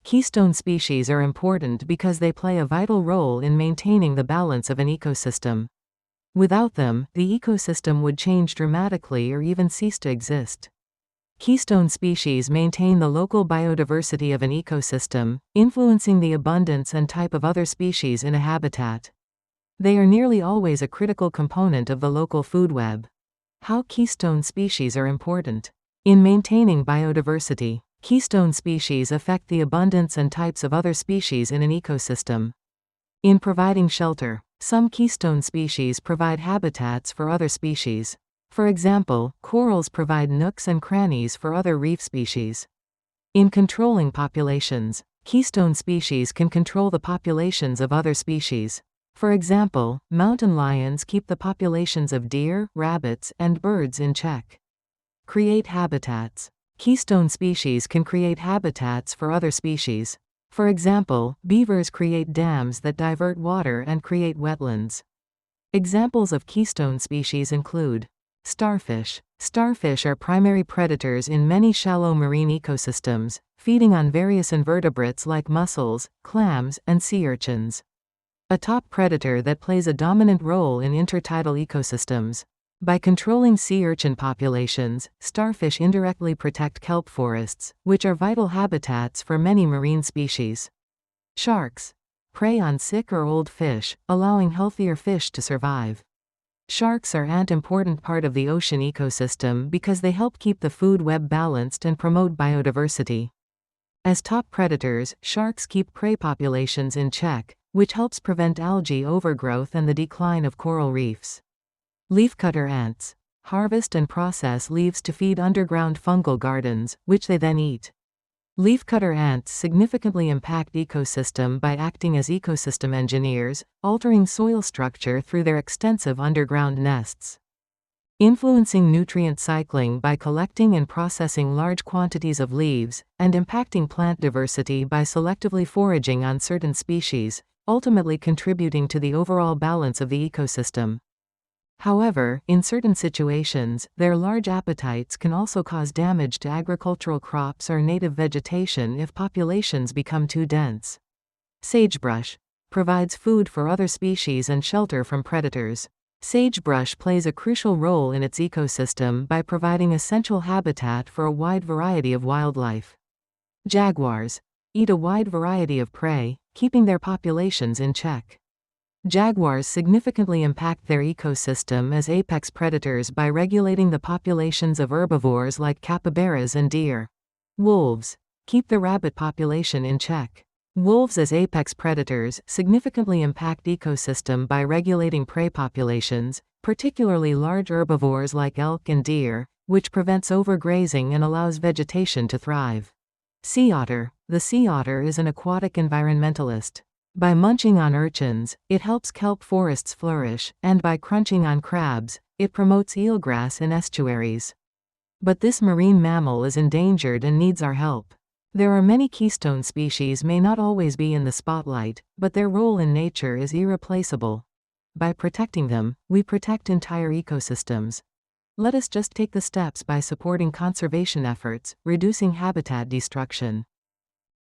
Keystone species are important because they play a vital role in maintaining the balance of an ecosystem. Without them, the ecosystem would change dramatically or even cease to exist. Keystone species maintain the local biodiversity of an ecosystem, influencing the abundance and type of other species in a habitat. They are nearly always a critical component of the local food web. How keystone species are important. In maintaining biodiversity, keystone species affect the abundance and types of other species in an ecosystem. In providing shelter, some keystone species provide habitats for other species. For example, corals provide nooks and crannies for other reef species. In controlling populations, keystone species can control the populations of other species. For example, mountain lions keep the populations of deer, rabbits, and birds in check. Create habitats. Keystone species can create habitats for other species. For example, beavers create dams that divert water and create wetlands. Examples of keystone species include starfish. Starfish are primary predators in many shallow marine ecosystems, feeding on various invertebrates like mussels, clams, and sea urchins. A top predator that plays a dominant role in intertidal ecosystems. By controlling sea urchin populations, starfish indirectly protect kelp forests, which are vital habitats for many marine species. Sharks prey on sick or old fish, allowing healthier fish to survive. Sharks are an important part of the ocean ecosystem because they help keep the food web balanced and promote biodiversity. As top predators, sharks keep prey populations in check, which helps prevent algae overgrowth and the decline of coral reefs. Leafcutter ants harvest and process leaves to feed underground fungal gardens, which they then eat. Leafcutter ants significantly impact ecosystem by acting as ecosystem engineers, altering soil structure through their extensive underground nests. Influencing nutrient cycling by collecting and processing large quantities of leaves, and impacting plant diversity by selectively foraging on certain species, ultimately contributing to the overall balance of the ecosystem. However, in certain situations, their large appetites can also cause damage to agricultural crops or native vegetation if populations become too dense. Sagebrush provides food for other species and shelter from predators. Sagebrush plays a crucial role in its ecosystem by providing essential habitat for a wide variety of wildlife. Jaguars eat a wide variety of prey, keeping their populations in check. Jaguars significantly impact their ecosystem as apex predators by regulating the populations of herbivores like capybaras and deer. Wolves keep the rabbit population in check. Wolves as apex predators significantly impact ecosystem by regulating prey populations, particularly large herbivores like elk and deer, which prevents overgrazing and allows vegetation to thrive. Sea otter. The sea otter is an aquatic environmentalist. By munching on urchins, it helps kelp forests flourish, and by crunching on crabs, it promotes eelgrass in estuaries. But this marine mammal is endangered and needs our help. There are many keystone species may not always be in the spotlight, but their role in nature is irreplaceable. By protecting them, we protect entire ecosystems. Let us just take the steps by supporting conservation efforts, reducing habitat destruction.